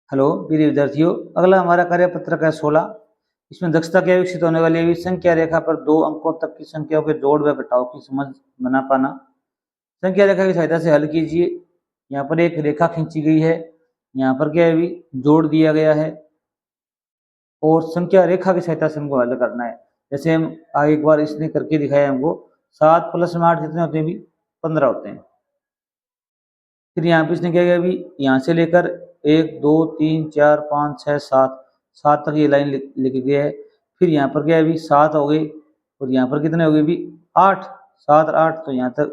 Hello प्रिय विद्यार्थियों, अगला हमारा कार्यपत्रक है 16। इसमें दक्षता क्या विकसित होने वाली है? संख्या रेखा पर 2 अंकों तक की संख्याओं के जोड़ व घटाव की समझ बना पाना। संख्या रेखा की सहायता से हल कीजिए। यहाँ पर एक रेखा खींची गई है, यहाँ पर क्या है भी जोड़ दिया गया है और संख्या रेखा की सहायता से हमको हल करना है। जैसे हम आगे एक बार इसने करके दिखाया हमको, 7 + 8 कितने होते हैं भी? 15 होते हैं। फिर यहाँ पे इसने क्या किया अभी, यहाँ से लेकर 1 2 3 4 5 6 7 7 तक ये लाइन लिख गया है। फिर यहाँ पर क्या है अभी 7 हो गई और यहाँ पर कितने हो गए भी? 8। 7 और 8 तो यहाँ तक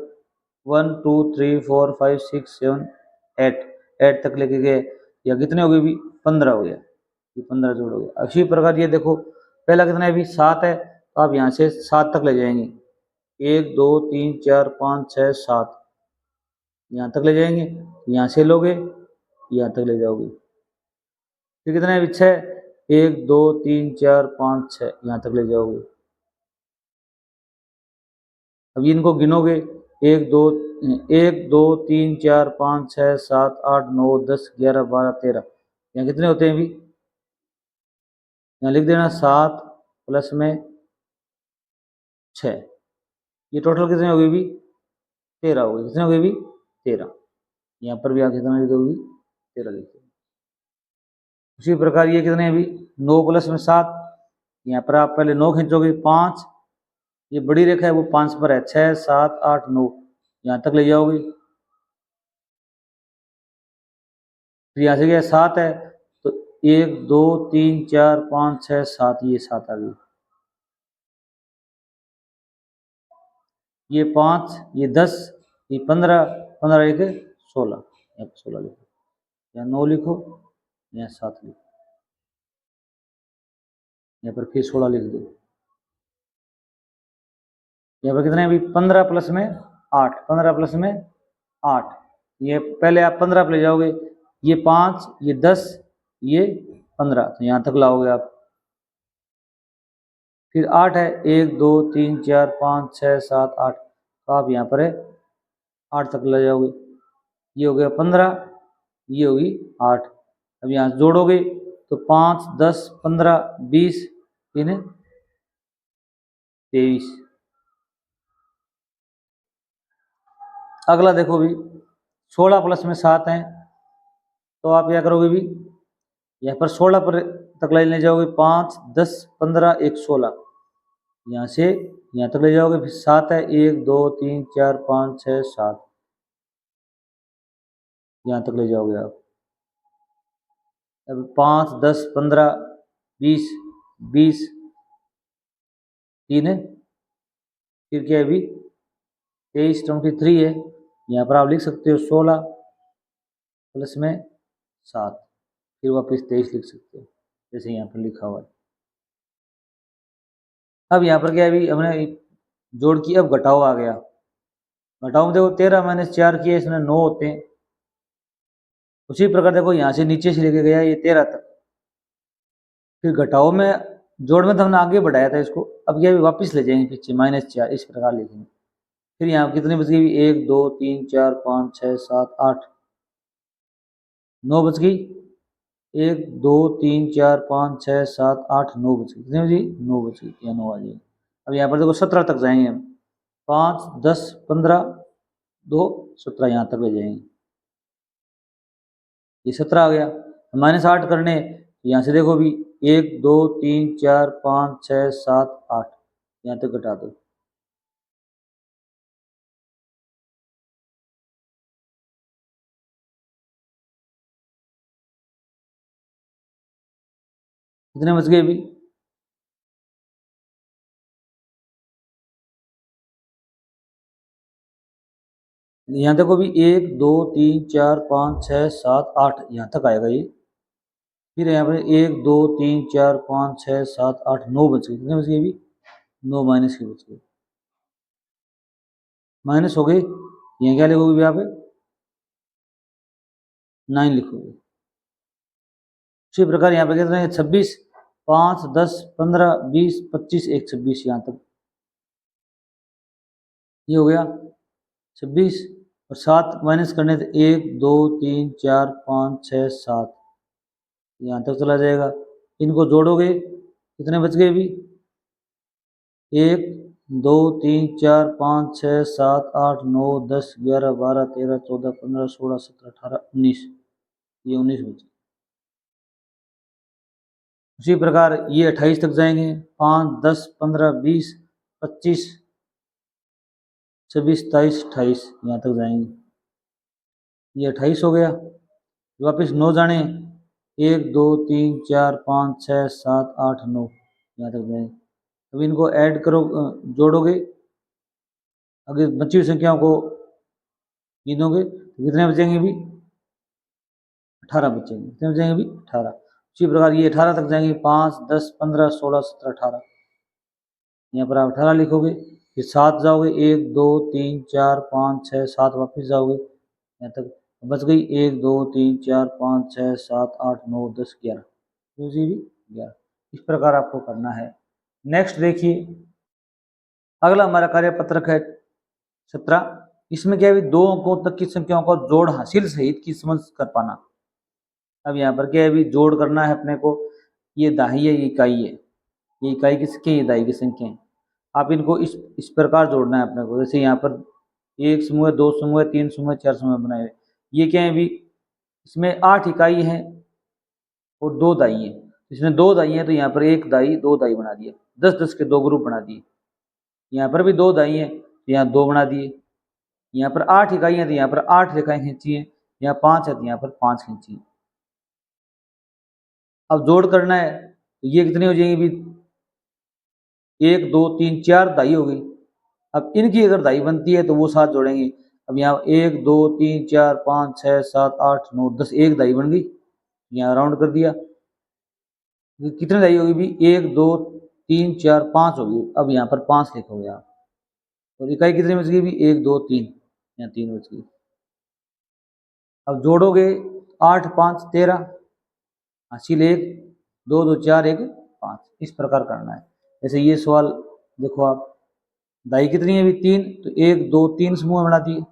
1 2 3 4 5 6 7 8 तक लेके गए। या कितने हो गए भी? 15 हो गया। ये 15 जोड़ हो गया। इसी प्रकार ये देखो, पहला कितना है अभी? 7 है, तो आप यहाँ से 7 तक ले जाएंगे। 1 2 3 4 5 6 7 यहाँ तक ले जाएंगे। यहाँ से लोगे, यहाँ तक ले जाओगे। फिर कितना है? 6। 1 2 3 4 5 6 यहाँ तक ले जाओगे। अब इनको गिनोगे, 1 2 3 4 5 6 7 8 9 10 11 12 13। यहाँ कितने होते हैं अभी? यहाँ लिख देना 7 प्लस में 6। ये टोटल कितने हो गए भी? 13 हो गए। कितने हो गए भी? 13। यहाँ पर भी आप कितना लिख दोगे? 13 लिख दो। उसी प्रकार ये कितने अभी? 9 + में 7। यहाँ पर आप पहले 9 खींचोगे, 5। ये बड़ी रेखा है वो 5 पर है। 6 7 8 9 यहाँ तक ले जाओगे। फिर यहाँ से क्या 7 है, तो 1 2 3 4 5 6 7, ये 7 आ गई। ये 5, ये 10, ये 15, 15 1 16। यहाँ पर 16 लिखो, यहाँ 9 लिखो, यहाँ 7 लिखो, यहाँ पर फिर 16 लिख दो। यहाँ पर कितने अभी? 15 + में 8। 15 + में 8। ये पहले आप 15 पर ले जाओगे। ये 5, ये 10, ये 15, तो यहाँ तक लाओगे आप। फिर 8 है, 1 2 3 4 5 6 7 8, तो आप यहाँ पर है 8 तक ले जाओगे। ये हो गया 15, ये होगी 8। अब यहाँ जोड़ोगे तो 5 10 15 20 इन्हें 23। अगला देखो भी, 16 + में 7 है, तो आप क्या करोगे भी? यहाँ पर 16 पर तक लाइन ले जाओगे। 5 10 15 1 16, यहाँ से यहाँ तक ले जाओगे। फिर 7 है, 1 2 3 4 5 6 7, यहाँ तक ले जाओगे आप। अब 5 10 15 20 20 3 है, फिर क्या है अभी? 23 23 है। यहाँ पर आप लिख सकते हो 16 + में 7, फिर वापस 23 लिख सकते हो, जैसे यहाँ पर लिखा हुआ है। अब यहाँ पर क्या है अभी? हमने जोड़ की, अब घटाओ आ गया। घटाओ में देखो 13 - 4 किए, इसमें 9 होते हैं। उसी प्रकार देखो, यहाँ से नीचे से लेके गया ये 13 तक। फिर घटाओ में, जोड़ में तो हमने आगे बढ़ाया था इसको, अब ये वापस ले जाएंगे पीछे, -4, इस प्रकार लिखेंगे। फिर यहाँ कितनी बच गई? 1 2 3 4 5 6 7 8 9 बच गई। 1 2 3 4 5 6 7 8 9 बच गई। कितनी बची? 9 बच गई, या 9 आ जाएगी। अब यहाँ पर देखो 17 तक जाएंगे हम। 5 10 15 2 17, यहाँ तक ले जाएंगे। ये 17 आ गया। -8 करने, यहाँ से देखो भी 1 2 3 4 5 6 7 8, यहाँ तक घटा दो। कितने बच गए अभी? यहाँ देखो भी 1 2 3 4 5 6 7 8, यहाँ तक आएगा ये। फिर यहाँ पर 1 2 3 4 5 6 7 8 9 बच गए। कितने बच गए अभी? 9 माइनस के बच गए। माइनस हो गए, यहाँ क्या लिखोगे भी? यहाँ पे 9 लिखोगे। इसी प्रकार यहाँ पे कितने? 26 5 10 15 20 25 1 26, यहाँ तक ये हो गया 26। और 7 माइनस करने थे, 1 2 3 4 5 6 7, यहाँ तक चला जाएगा। इनको जोड़ोगे कितने बच गए अभी, 1 2 3 4 5 6 7 8 9 10 11 12 13 14 15 16 17 18 19, ये 19 बचे। उसी प्रकार ये 28 तक जाएंगे, 5 10 15 20 25 26 27 28 यहाँ तक जाएंगे। ये 28 हो गया। वापस 9 जाने, 1 2 3 4 5 6 7 8 9 यहाँ तक जाएंगे। अब इनको ऐड करो, जोड़ोगे, अगर बची हुई संख्याओं को गिनोगे तो कितने बचेंगे अभी, 18 बचेंगे। कितने बचेंगे अभी, 18। उसी प्रकार ये 18 तक जाएंगे, 5 10 15 16 17 18, यहाँ पर आप 18 लिखोगे। फिर 7 जाओगे, 1 2 3 4 5 6 7, वापस जाओगे यहाँ तक, बच गई 1 2 3 4 5 6 7 8 9 10 11, तो जी भी 11। इस प्रकार आपको करना है। नेक्स्ट देखिए, अगला हमारा कार्यपत्रक है 17। इसमें क्या है, 2 अंकों तक की संख्याओं का जोड़ हासिल सहित की समझ कर पाना। अब यहाँ पर क्या है, अभी जोड़ करना है अपने को। ये दाही है, ये इकाई है, ये इकाई की संख्या, ये दाही की संख्या है। आप इनको इस प्रकार जोड़ना है अपने को। जैसे यहाँ पर 1 समूह, 2 समूह, 3 समूह, 4 समूह बनाए हुए। ये क्या है अभी, इसमें 8 इकाई है और 2 दाई है। इसमें 2 दाई है तो यहाँ पर 1 दाई 2 दाई बना दिया, 10 10 के 2 ग्रुप बना दिए। यहाँ पर भी 2 दाई है तो यहाँ 2 बना दिए। यहाँ पर 8 इकाई है तो यहाँ पर 8 रेखाएं खींची है। यहाँ 5 है तो यहाँ पर 5 खींची है। अब जोड़ करना है तो ये कितनी हो जाएंगी, 1 2 3 4 दाई हो गई। अब इनकी अगर दाई बनती है तो वो 7 जोड़ेंगे। अब यहाँ 1 2 3 4 5 6 7 8 9 10, एक दाई बन गई, यहाँ राउंड कर दिया। कितनी दाई होगी भी, 1 2 3 4 5 होगी। अब यहाँ पर 5 लिखोगे आप, और इकाई कितनी बच गई भी, 1 2 3, यहाँ 3 बच गई। अब जोड़ोगे 8 5 13, हासिल 1 2 2 4 1 5, इस प्रकार करना है। जैसे ये सवाल देखो आप, दाई कितनी है अभी, 3, तो 1 2 3 समूह बना दिए।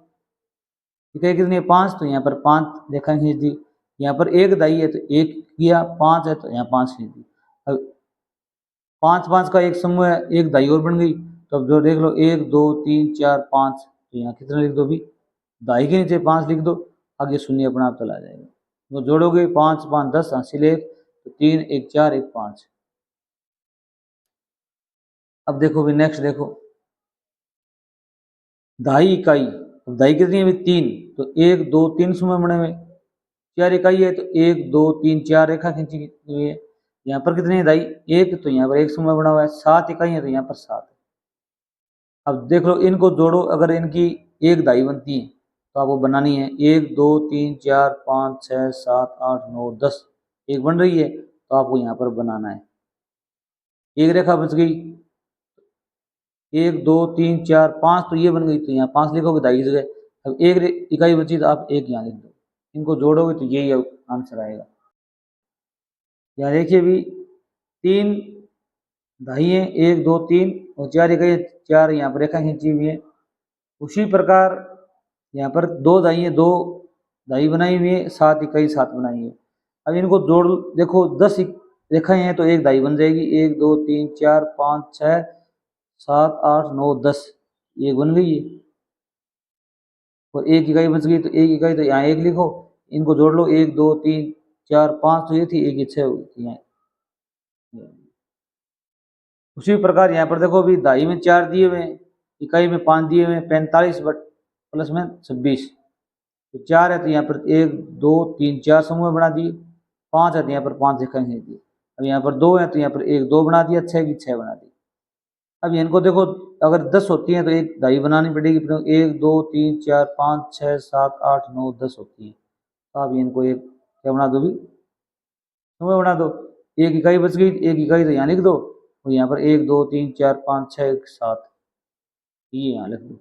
इकाई कितनी है, 5, तो यहाँ पर 5 रेखा खींच दी। यहाँ पर 1 दाई है तो 1 किया, 5 है तो यहाँ 5 खींच दी। अब 5 5 का एक समूह है, एक दाई और बन गई। तो अब जो देख लो 1 2 3 4 5, तो यहाँ कितना लिख दो भी, दाई के नीचे 5 लिख दो, आगे शून्य अपना आप चला जाएगा। तो जोड़ोगे 5 5 10, हासिल 1, तो 3 1 4 1 5। अब देखो भी नेक्स्ट देखो, दाई इकाई, अब दाई कितनी है, 3, तो 1 2 3 समूह बने हुए। 4 इकाई है तो 1 2 3 4 रेखा खींची हुई है। यहाँ पर कितनी है दाई, 1, तो यहाँ पर एक समूह बना हुआ है। 7 इकाई है तो यहाँ पर 7 है। अब देख लो इनको जोड़ो, अगर इनकी एक दाई बनती है तो आपको बनानी है 1 2 3 4 5 6 7 8 9 10, एक बन रही है तो आपको यहाँ पर बनाना है। एक रेखा बच गई, 1 2 3 4 5, तो ये बन गई, तो यहाँ 5 लिखोगे दाई की जगह। अब एक इकाई बची तो आप 1 यहाँ लिख दो। इनको जोड़ोगे तो यही आंसर आएगा। यहाँ देखिए भी 3 दाई है, 1 2 3 और 4 इकाई, 4 यहाँ पर रेखा खींची हुई है। उसी प्रकार यहाँ पर 2 दाई है, 2 दाई बनाई हुई है, 7 इकाई 7 बनाई है। अब इनको जोड़ देखो, 10 रेखाएं हैं तो एक दाई बन जाएगी। 1 2 3 4 5 6 7 8 9 10, एक बन गई है। और एक इकाई बच गई, तो एक इकाई तो यहाँ 1 लिखो। इनको जोड़ लो, 1 2 3 4 5, तो ये थी, एक 6 हुई थी यहाँ। उसी प्रकार यहाँ पर देखो अभी दाई में 4 दिए हुए हैं, इकाई में 5 दिए हुए हैं, 45 बट प्लस में 26, तो 4 है तो यहाँ पर 1 2 3 4 समूह बना दिए। 5 है तो यहाँ पर 5 रेखाएं खींच दी। अब यहाँ पर 2 है तो यहाँ पर 1 2 बना दिया, 6 की 6 बना दी। अब इनको देखो, अगर 10 होती है तो एक दाई बनानी पड़ेगी। 1 2 3 4 5 6 7 8 9 10 होती है, तो आप इनको एक क्या बना दो भी, समूह बना दो। एक इकाई बच गई, एक इकाई तो यहाँ लिख दो, और यहाँ पर 1 2 3 4 5 6 7, ये यहाँ लिख दो।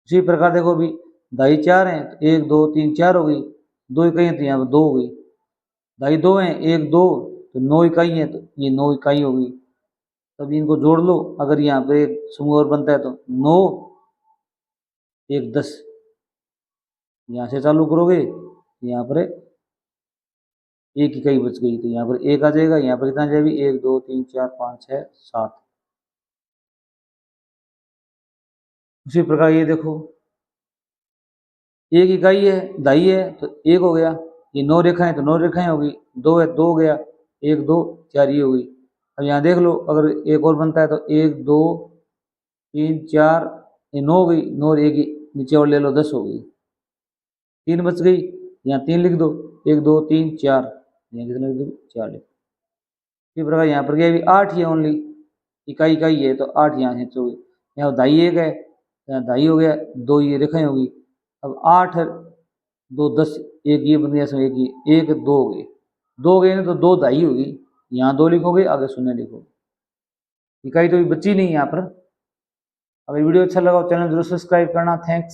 उसी प्रकार देखो भी दाई 4 है तो 1 2 3 4 हो गई, 2 इकाई है तो यहाँ पर 2 हो गई। दाई 2 है, 1 2, तो 9 इकाई है तो ये 9 इकाई हो गई। तब इनको जोड़ लो, अगर यहाँ पे एक समूह और बनता है तो 9 1 10, यहाँ से चालू करोगे यहाँ पर एक इकाई बच गई, तो यहाँ पर एक आ जाएगा। यहाँ पर कितना जाएगी, 1 2 3 4 5 6 7। उसी प्रकार ये देखो, एक इकाई है, दाई है, तो एक हो गया। ये 9 रेखाएं, तो 9 रेखाएं होगी। 2 है, 2 हो गया। 1 2 4 ये होगी। अब यहाँ देख लो, अगर एक और बनता है तो 1 2 3 4, ये 9 हो गई। 9 और एक ही नीचे और ले लो, 10 हो गई। 3 बच गई, यहाँ 3 लिख दो। 1 2 3 4, यहाँ कितना लिख दो, 4 लिख। इसी प्रकार यहाँ पर क्या भी 8 ही है ओनली, इकाई इकाई है, तो 8 यहाँ खींचोगे। यहाँ दाई एक है, यहाँ दाई हो गया, 2 ये रेखाएं होगी। अब 8 2 10, एक ये बन गया, इसमें एक ये, 1 2 हो गए। 2 गए ना, तो 2 दाई होगी। यहाँ 2 लिखोगे, आगे 0 लिखोगे। इकाई तो बची नहीं यहाँ पर। अगर वीडियो अच्छा लगा तो चैनल जरूर सब्सक्राइब करना। थैंक्स।